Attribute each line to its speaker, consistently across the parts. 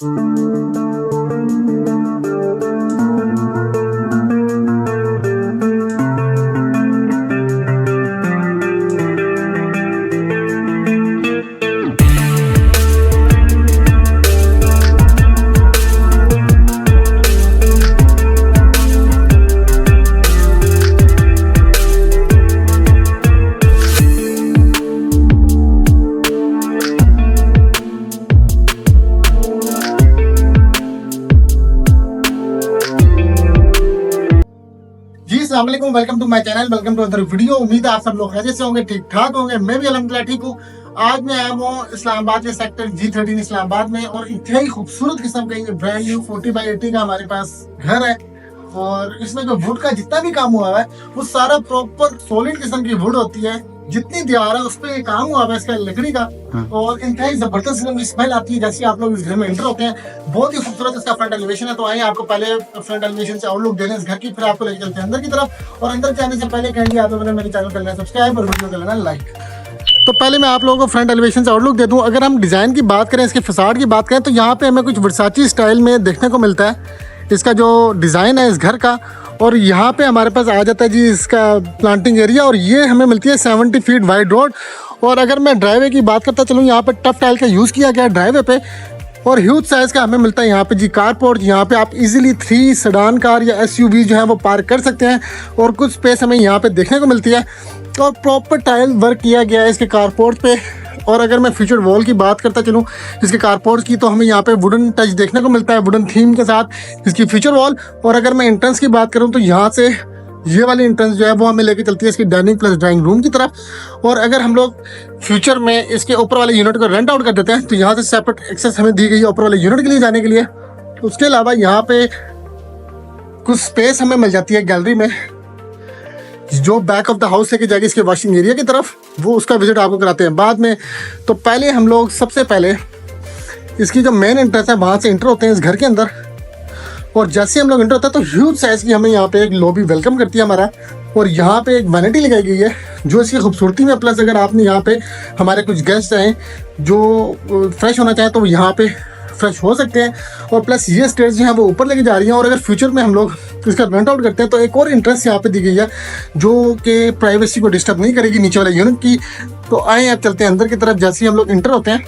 Speaker 1: अस्सलामुअलैकुम, welcome to my channel, welcome to other video. उम्मीद है आप सब लोग खैरियत से होंगे, ठीक ठाक होंगे। मैं भी अल्हम्दुलिल्लाह ठीक हूँ। आज मैं आया हूँ इस्लामाबाद के सेक्टर G13 इस्लामाबाद में, और इतना ही खूबसूरत किस्म का ये ब्रांड न्यू 40x80 का हमारे पास घर है। और इसमें जो वुड का जितना भी काम हुआ है वो सारा प्रॉपर सॉलिड किस्म की वुड होती है। जितनी दीवार है उस पर काम हुआ है इसका लकड़ी का, और इंतहाई जबरदस्त किस्म की स्मेल आती है जैसे आप लोग इस घर में एंटर होते हैं। बहुत ही खूबसूरत इसका फ्रंट एलिवेशन है। तो आइए आपको पहले फ्रंट एलिवेशन से आउटलुक देने इस घर की, फिर आपको लेकर चलते हैं अंदर की तरफ। और अंदर जाने से पहले कहेंगे आप लोगों ने मेरे चैनल कर लेना सब्सक्राइब और वीडियो कर लेना लाइक। तो पहले मैं आप लोगों को फ्रंट एलिवेशन से आउटलुक दे दूं। अगर हम डिज़ाइन की बात करें, इसके फसाड की बात करें, तो यहाँ पे हमें कुछ वर्साची स्टाइल में देखने को मिलता है इसका जो डिज़ाइन है इस घर का। और यहाँ पे हमारे पास आ जाता है जी इसका प्लांटिंग एरिया, और ये हमें मिलती है 70 फीट वाइड रोड। और अगर मैं ड्राइवे की बात करता चलूँ, यहाँ पे टफ टाइल का यूज़ किया गया है ड्राइवे पे, और ह्यूज साइज़ का हमें मिलता है यहाँ पे जी कारपोर्ट। यहाँ पे आप इजीली 3 सेडान कार या SUV जो है वो पार्क कर सकते हैं, और कुछ स्पेस हमें यहाँ पे देखने को मिलती है। और प्रॉपर टाइल वर्क किया गया है इसके कारपोर्ट पे। और अगर मैं फ्यूचर वॉल की बात करता चलूँ इसके कारपोर्ट की, तो हमें यहाँ पे वुडन टच देखने को मिलता है, वुडन थीम के साथ इसकी फ्यूचर वॉल। और अगर मैं एंट्रेंस की बात करूँ, तो यहाँ से ये वाली एंट्रेंस जो है वो हमें लेके चलती है इसकी डाइनिंग प्लस ड्राइंग रूम की तरफ। और अगर हम लोग फ्यूचर में इसके ऊपर वाले यूनिट को रेंट आउट कर देते हैं, तो यहाँ से सेपरेट एक्सेस हमें दी गई है ऊपर वाले यूनिट के लिए जाने के लिए। उसके अलावा यहाँ पे कुछ स्पेस हमें मिल जाती है गैलरी में, जो बैक ऑफ द हाउस लेके जाएगी इसके वॉशिंग एरिया की तरफ। वो उसका विजिट आपको कराते हैं बाद में। तो पहले हम लोग सबसे पहले इसकी जो मेन एंट्रेंस है वहाँ से एंटर होते हैं इस घर के अंदर। और जैसे हम लोग एंटर होते हैं तो ह्यूज साइज़ की हमें यहाँ पे एक लॉबी वेलकम करती है हमारा। और यहाँ पे एक वैनिटी लगाई गई है जो इसकी खूबसूरती में, प्लस अगर आपने यहाँ पे हमारे कुछ गेस्ट हैं जो फ्रेश होना चाहें तो यहाँ पे फ्रेश हो सकते हैं। और प्लस ये स्टेज जो है वो ऊपर लेके जा रही हैं। और अगर फ्यूचर में हम लोग इसका रेंट आउट करते हैं तो एक और इंटरेस्ट यहाँ पे दी गई है जो कि प्राइवेसी को डिस्टर्ब नहीं करेगी नीचे वाले यूनिट की। तो आए अब चलते हैं अंदर की तरफ। जैसे ही हम लोग इंटर होते हैं,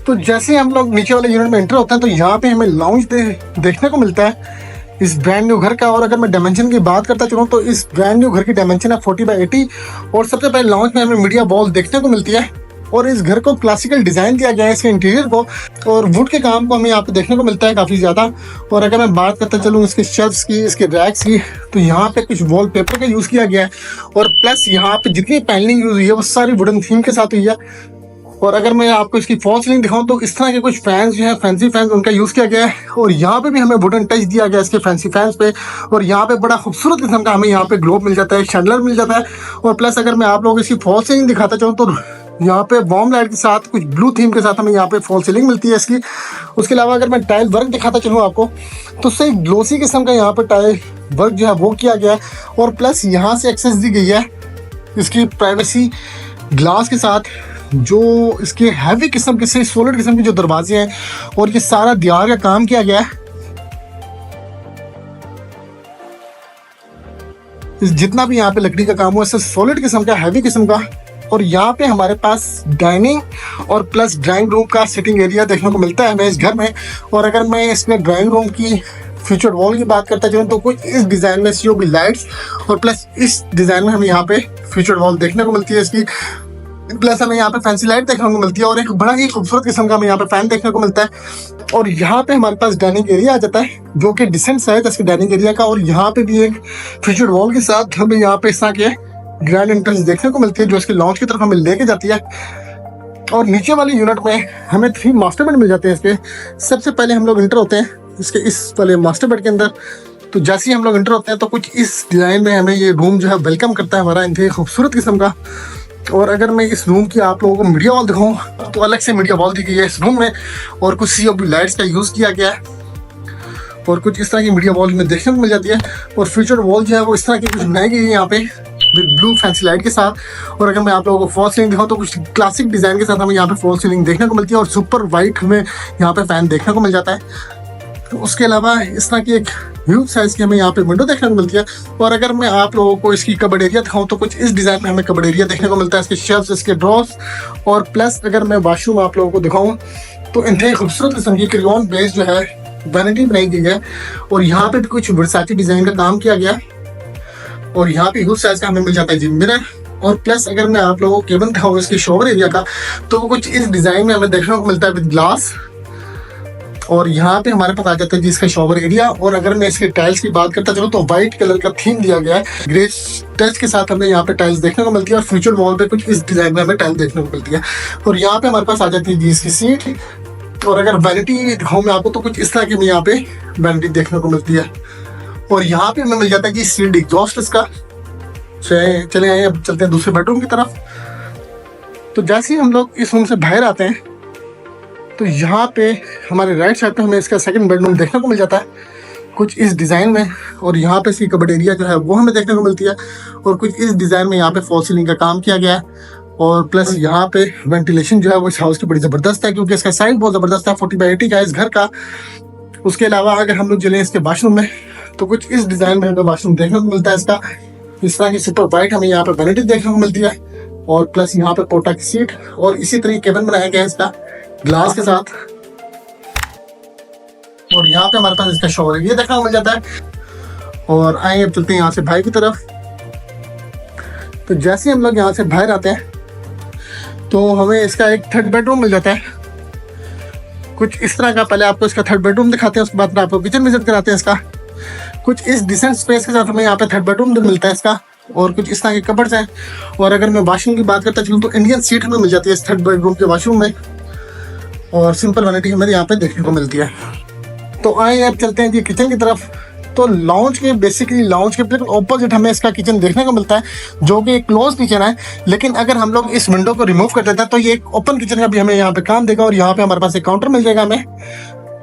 Speaker 1: तो जैसे हम लोग नीचे वाले यूनिट में इंटर होते हैं, तो यहाँ पे हमें लाउंज देखने को मिलता है इस ब्रांड न्यू घर का। और अगर मैं डायमेंशन की बात करता चलूँ, तो इस ब्रांड न्यू घर की डायमेंशन है 40x80। और सबसे पहले लाउंज में हमें मीडिया वॉल देखने को मिलती है। और इस घर को क्लासिकल डिज़ाइन दिया गया है इसके इंटीरियर को, और वुड के काम को हमें यहाँ पे देखने को मिलता है काफ़ी ज़्यादा। और अगर मैं बात करता चलूँ इसके शेल्फ्स की, इसके रैक्स की, तो यहाँ पे कुछ वॉल पेपर का यूज़ किया गया है। और प्लस यहाँ पे जितनी पैनलिंग यूज़ हुई है वो सारी वुडन थीम के साथ हुई है। और अगर मैं आपको इसकी फॉल सीलिंग दिखाऊं, तो इस तरह के कुछ फैंस जो है फैंसी फैंस उनका यूज़ किया गया है। और यहाँ पे भी हमें वुडन टच दिया गया है इसके फैंसी फैंस पे। और यहाँ पे बड़ा खूबसूरत किस्म का हमें यहाँ पे ग्लोब मिल जाता है, शैंडलर मिल जाता है। और प्लस अगर मैं आप लोगों को इसकी फॉल सीलिंग दिखाता चाहूँ, तो यहाँ पे वार्म लाइट के साथ कुछ ब्लू थीम के साथ हमें यहाँ पे फॉल सीलिंग मिलती है इसकी। उसके अलावा अगर मैं टाइल वर्क दिखाता चलूँ आपको, तो उससे ग्लोसी किस्म का यहाँ पे टाइल वर्क जो है वो किया गया है। और प्लस यहाँ से एक्सेस दी गई है इसकी प्राइवेसी ग्लास के साथ, जो इसके हैवी किस्म के से सॉलिड किस्म के जो दरवाजे हैं। और ये सारा दीवार का काम किया गया है, जितना भी यहाँ पे लकड़ी का काम हुआ है सॉलिड किस्म का, हैवी किस्म का। और यहाँ पे हमारे पास डाइनिंग और प्लस ड्राइंग रूम का सिटिंग एरिया देखने को मिलता है हमें इस घर में। और अगर मैं इसमें ड्राइंग रूम की फ्यूचर वॉल की बात करता चलूँ, तो कुछ इस डिज़ाइन में COB लाइट्स, और प्लस इस डिज़ाइन में हमें यहाँ पे फ्यूचर वॉल देखने को मिलती है इसकी। प्लस हमें यहाँ पे फैंसी लाइट देखने को मिलती है, और एक बड़ा ही खूबसूरत किस्म का हमें यहाँ पे फैन देखने को मिलता है। और यहाँ पे हमारे पास डाइनिंग एरिया आ जाता है जो कि डिसेंट साइज है इसके डाइनिंग एरिया का। और यहाँ पे भी एक फ्यूचर वॉल के साथ हमें यहाँ पे इस तरह के ग्रैंड एंट्रेंस देखने को मिलती है जो इसके लॉन्च की तरफ हमें लेके जाती है। और नीचे वाले यूनिट में हमें 3 मास्टर बेड मिल जाते हैं इसके। सबसे पहले हम लोग इंटर होते हैं इसके इस वाले मास्टर बेड के अंदर। तो जैसे ही हम लोग इंटर होते हैं, तो कुछ इस डिज़ाइन में हमें ये रूम जो है वेलकम करता है हमारा, इंतहाई खूबसूरत किस्म का। और अगर मैं इस रूम की आप लोगों को मीडिया वॉल दिखाऊं, तो अलग से मीडिया वॉल दी गई है इस रूम में, और कुछ COB लाइट्स का यूज़ किया गया है। और कुछ इस तरह की मीडिया वॉल में देखने को मिल जाती है। और फ्यूचर वॉल जो है वो इस तरह की कुछ बनाई गई है यहाँ पे, विद ब्लू फैंसी लाइट के साथ। और अगर मैं आप लोगों को फॉल सीलिंग दिखाऊँ तो कुछ क्लासिक डिज़ाइन के साथ हमें यहाँ पे फॉल सीलिंग देखने को मिलती है और सुपर वाइट हमें यहाँ पे फैन देखने को मिल जाता है। तो उसके अलावा इस तरह की एक ह्यूज साइज की हमें यहाँ पे विंडो देखने को मिलती है। और अगर मैं आप लोगों को इसकी कबर्ड एरिया दिखाऊं तो कुछ इस डिज़ाइन में हमें कबर्ड एरिया देखने को मिलता है, इसके शेल्फ्स, इसके ड्रॉर्स। और प्लस अगर मैं वॉशरूम आप लोगों को दिखाऊं तो इंतहाई खूबसूरत किस्म की क्रेयॉन बेस जो है वैनिटी बनाई गई है और यहाँ पे भी कुछ वर्साची डिज़ाइन का काम किया गया। और यहाँ पे ह्यूज साइज का हमें मिल जाता है जी मिरर। और प्लस अगर मैं आप लोगों को केबिन दिखाऊँ इसके शॉवर एरिया का तो वो कुछ इस डिज़ाइन में हमें देखने को मिलता है विद ग्लास। और यहाँ पे हमारे पास आ जाता है जी इसका शॉवर एरिया। और अगर मैं इसके टाइल्स की बात करता चलूँ तो वाइट कलर का थीम दिया गया है, ग्रे टच के साथ हमें यहाँ पे टाइल्स देखने को मिलती है और फ्यूचर वॉल पे कुछ इस डिज़ाइन में हमें टाइल्स देखने को मिलती है। और यहाँ पे हमारे पास आ जाती है जी इसकी सीट। और अगर वैनिटी दिखाऊँ मैं आपको तो कुछ इस तरह की हमें यहाँ पे वैनिटी देखने को मिलती है। और यहाँ पे हमें मिल जाता है जी सील्ड एग्जॉस्ट इसका। चले आए अब चलते हैं दूसरे बेडरूम की तरफ। तो जैसे ही हम लोग इस रूम से बाहर आते हैं तो यहाँ पे हमारे राइट साइड पे हमें इसका सेकंड बेडरूम देखने को मिल जाता है कुछ इस डिज़ाइन में। और यहाँ पे इसकी कबर्ड एरिया जो है वो हमें देखने को मिलती है और कुछ इस डिज़ाइन में यहाँ पे फॉल सीलिंग का काम किया गया है। और प्लस यहाँ पे वेंटिलेशन जो है वो इस हाउस की बड़ी ज़बरदस्त है क्योंकि इसका साइज बहुत ज़बरदस्त है, 40x80 का इस घर का। उसके अलावा अगर हम लोग चलें इसके वाशरूम में तो कुछ इस डिज़ाइन में हमें वाशरूम देखने को मिलता है इसका। इस तरह की सुपर वाइट हमें यहाँ पे वैनिटी देखने को मिलती है और प्लस यहाँ पे पोटा की सीट और इसी तरह केबिन बनाया गया है इसका ग्लास के साथ। और यहाँ पे हमारे पास इसका शॉवर एरिया देखने को मिल जाता है। और आइए अब चलते हैं यहाँ से बाहर की तरफ। तो जैसे ही हम लोग यहाँ से बाहर आते हैं तो हमें इसका एक थर्ड बेडरूम मिल जाता है कुछ इस तरह का। पहले आपको इसका थर्ड बेडरूम दिखाते हैं, उसके बाद आपको किचन विजिट कराते हैं इसका। कुछ इस डिसेंट स्पेस के साथ हमें यहाँ पे थर्ड बेडरूम मिलता है इसका और कुछ इस तरह के कबर्ड्स हैं। और अगर मैं वॉशरूम की बात करता चलूँ तो इंडियन सीट हमें मिल जाती है इस थर्ड बेडरूम के वॉशरूम में और सिंपल वैनिटी हमें यहाँ पे देखने को मिलती है। तो आइए अब चलते हैं जी किचन की तरफ। तो लॉन्च के बिल्कुल ऑपोजिट हमें इसका किचन देखने को मिलता है जो कि एक क्लोज किचन है। लेकिन अगर हम लोग इस विंडो को रिमूव कर देते हैं तो ये एक ओपन किचन का भी हमें यहाँ पे काम देगा और यहाँ पे हमारे पास एक काउंटर मिल जाएगा हमें।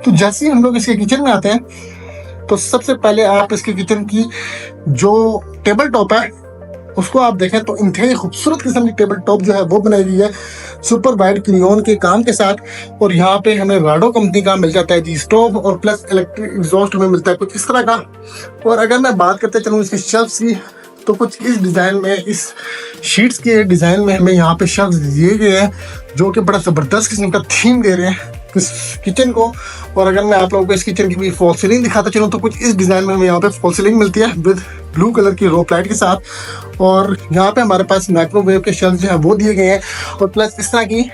Speaker 1: तो जैसे ही हम लोग इसके किचन में आते हैं तो सबसे पहले आप इसके किचन की जो टेबल टॉप है उसको आप देखें तो इंतहाई खूबसूरत किस्म की टेबल टॉप जो है वो बनाई गई है सुपर वाइड क्रेयॉन के काम के साथ। और यहाँ पे हमें वाडो कंपनी का मिल जाता है जी स्टोव और प्लस इलेक्ट्रिक एग्जॉस्ट हमें मिलता है कुछ इस तरह का। और अगर मैं बात करते चलूँ इसकी शेल्फ्स की तो कुछ इस डिज़ाइन में, इस शीट्स के डिज़ाइन में हमें यहाँ पे शेल्फ्स दिए गए हैं जो कि बड़ा ज़बरदस्त किस्म का थीम दे रहे हैं इस किचन को। और अगर मैं आप लोगों को इस किचन की भी फॉल सीलिंग दिखाता चलूँ तो कुछ इस डिज़ाइन में हमें यहाँ पे फॉल सीलिंग मिलती है विद ब्लू कलर की रोप लाइट के साथ। और यहाँ पे हमारे पास माइक्रोवेव के शेल्फ जो है वो दिए गए हैं और प्लस इस तरह की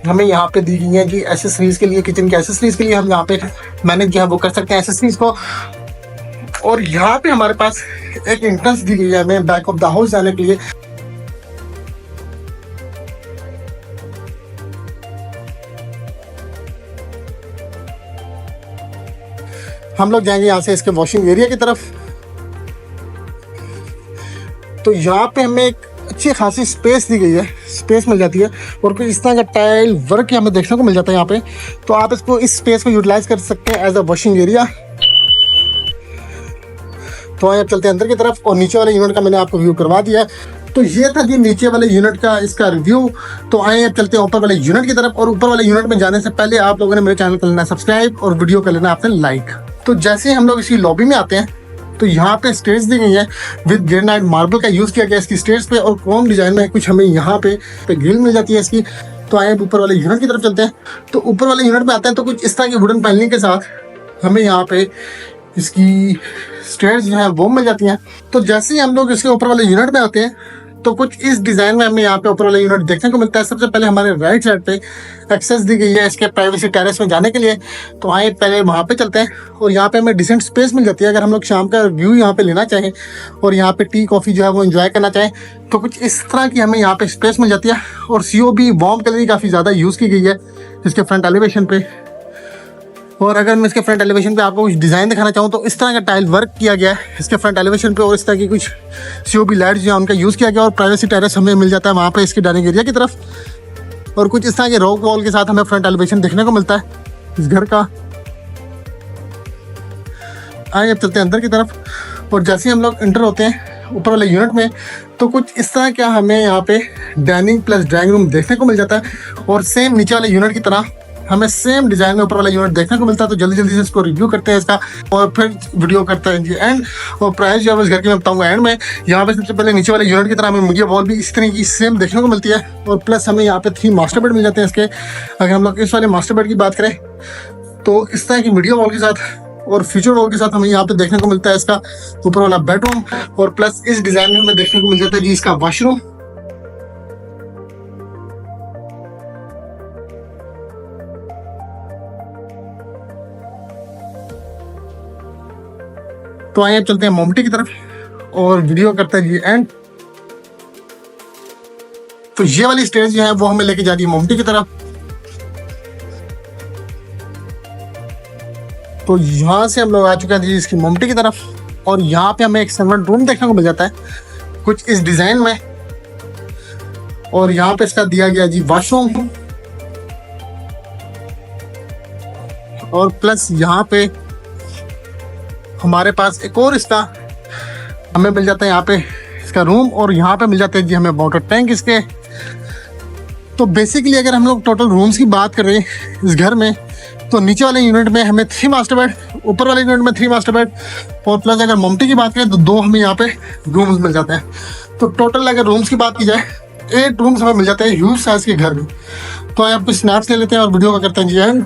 Speaker 1: हमें यहाँ पे दी गई है कि एसेसरीज के लिए, किचन के एसेसरीज के लिए हम यहाँ पे मैनेज जो है वो कर सकते हैं एसेसरीज को। और यहाँ पे हमारे पास एक एंट्रेंस दी गई है हमें बैक ऑफ द हाउस जाने के लिए। हम लोग जाएंगे यहाँ से इसके वॉशिंग एरिया की तरफ। तो यहाँ पे हमें एक अच्छी खासी स्पेस दी गई है, स्पेस मिल जाती है और कुछ इस तरह का टाइल वर्क हमें देखने को मिल जाता है यहाँ पे। तो आप इसको, इस स्पेस को यूटिलाइज कर सकते हैं एज अ वॉशिंग एरिया। तो आइए अब चलते हैं अंदर की तरफ और नीचे वाले यूनिट का मैंने आपको व्यू करवा दिया है। तो ये था जी नीचे वाले यूनिट का इसका रिव्यू। तो आइए अब चलते हैं ऊपर वाले यूनिट की तरफ। और ऊपर वाले यूनिट में जाने से पहले आप लोगों ने मेरे चैनल को लेना सब्सक्राइब और वीडियो को लेना आपने लाइक। तो जैसे हम लोग इसकी लॉबी में आते हैं तो यहाँ पे स्टेज दी गई है विद ग्रेनाइट मार्बल का यूज़ किया गया इसकी स्टेज पे और क्रोम डिजाइन में कुछ हमें यहाँ पे ग्रिल मिल जाती है इसकी। तो आइए ऊपर वाले यूनिट की तरफ चलते हैं। तो ऊपर वाले यूनिट में आते हैं तो कुछ इस तरह की वुडन पैनलिंग के साथ हमें यहाँ पे इसकी स्टेयर्स जो है वो मिल जाती हैं। तो जैसे ही हम लोग इसके ऊपर वाले यूनिट में आते हैं तो कुछ इस डिज़ाइन में हमें यहाँ पे ऊपर वाला यूनिट देखने को मिलता है। सबसे पहले हमारे राइट साइड पे एक्सेस दी गई है इसके प्राइवेसी टेरेस में जाने के लिए। तो आइए पहले वहाँ पे चलते हैं और यहाँ पे हमें डिसेंट स्पेस मिल जाती है अगर हम लोग शाम का व्यू यहाँ पे लेना चाहें और यहाँ पे टी कॉफ़ी जो है वो एंजॉय करना चाहें तो कुछ इस तरह की हमें यहाँ पे स्पेस मिल जाती है। और COB वार्म कलर की काफ़ी ज़्यादा यूज़ की गई है इसके फ्रंट एलिवेशन पे। और अगर मैं इसके फ्रंट एलिवेशन पे आपको कुछ डिज़ाइन दिखाना चाहूँ तो इस तरह का टाइल वर्क किया गया है इसके फ्रंट एलिवेशन पे और इस तरह की कुछ COB लाइट्स जो है उनका यूज़ किया गया और प्राइवेसी टेरेस हमें मिल जाता है वहाँ पे इसके डाइनिंग एरिया की तरफ। और कुछ इस तरह के रॉक वॉल के साथ हमें फ्रंट एलिवेशन देखने को मिलता है इस घर का। आइए अब चलते हैं अंदर की तरफ। और जैसे ही हम लोग इंटर होते हैं ऊपर वाले यूनिट में, तो कुछ इस तरह का हमें यहाँ पे डाइनिंग प्लस ड्राइंग रूम देखने को मिल जाता है। और सेम नीचे वाले यूनिट की तरह हमें सेम डिजाइन में ऊपर वाला यूनिट देखने को मिलता है। तो जल्दी जल्दी से इसको रिव्यू करते हैं इसका और फिर वीडियो करते हैं जी एंड। और प्राइस जो है इस घर की मैं बताऊंगा एंड में। यहाँ पे सबसे पहले नीचे वाले यूनिट की तरह हमें मुर्गिया वॉल भी इस तरह की सेम देखने को मिलती है। और प्लस हमें यहाँ पे 3 मास्टर बेड मिल जाते हैं इसके। अगर हम लोग इस वाले मास्टर बेड की बात करें तो इस तरह की मीडिया वॉल के साथ और फ्यूचर वॉल के साथ हमें यहाँ पे देखने को मिलता है इसका ऊपर वाला बेडरूम। और प्लस इस डिजाइन में हमें देखने को मिल जाता है जी इसका वॉशरूम। तो आइए अब चलते हैं मोमटी की तरफ और वीडियो करते हैं जी एंड। तो ये वाली स्टेज जो है वो हमें लेके जा रही है मोमटी की तरफ। तो यहाँ से हम लोग आ चुके हैं जी इसकी मोमटी की तरफ। और यहाँ पे हमें एक सर्वेंट रूम देखने को मिल जाता है कुछ इस डिजाइन में। और यहाँ पे इसका दिया गया जी वॉशरूम। और प्लस यहाँ पे हमारे पास एक और इसका हमें मिल जाता है यहाँ पे इसका रूम। और यहाँ पे मिल जाते हैं जी हमें वाटर टैंक इसके। तो बेसिकली अगर हम लोग टोटल रूम्स की बात कर रहे हैं इस घर में, तो नीचे वाले यूनिट में हमें 3 मास्टर बेड, ऊपर वाले यूनिट में 3 मास्टर बेड और प्लस अगर मोमटी की बात करें तो 2 हमें यहाँ पे रूम्स मिल जाते हैं। तो टोटल अगर रूम्स की बात की जाए 8 रूम्स हमें मिल जाते हैं ह्यूज साइज के घर में। तो आप कुछ स्नैप्स ले लेते हैं और वीडियो का करते हैं जी एंड।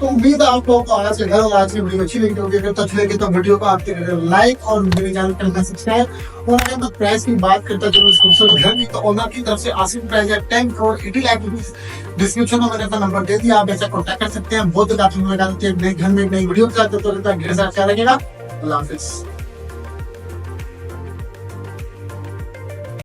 Speaker 1: तो उम्मीद है आप लोगों को आज के घर और आज की वीडियो अच्छी लगी होगी। अगर अच्छी लगी तो वीडियो को आपके लाइक और मेरे चैनल पर सब्सक्राइब। और अगर मैं प्राइस की बात करता चलूँ इस खूबसूरत घर की, तो ओनर की तरफ से आसिफ प्राइस है 10 करोड़ 80 लाख रुपीज। डिस्क्रिप्शन में मैंने अपना नंबर दे दिया, आप ऐसा कॉन्टैक्ट कर सकते हैं। बहुत ज्यादा आप घर में एक नई वीडियो के साथ ढेर सारा ख्याल रखिएगा। अल्लाह हाफिज।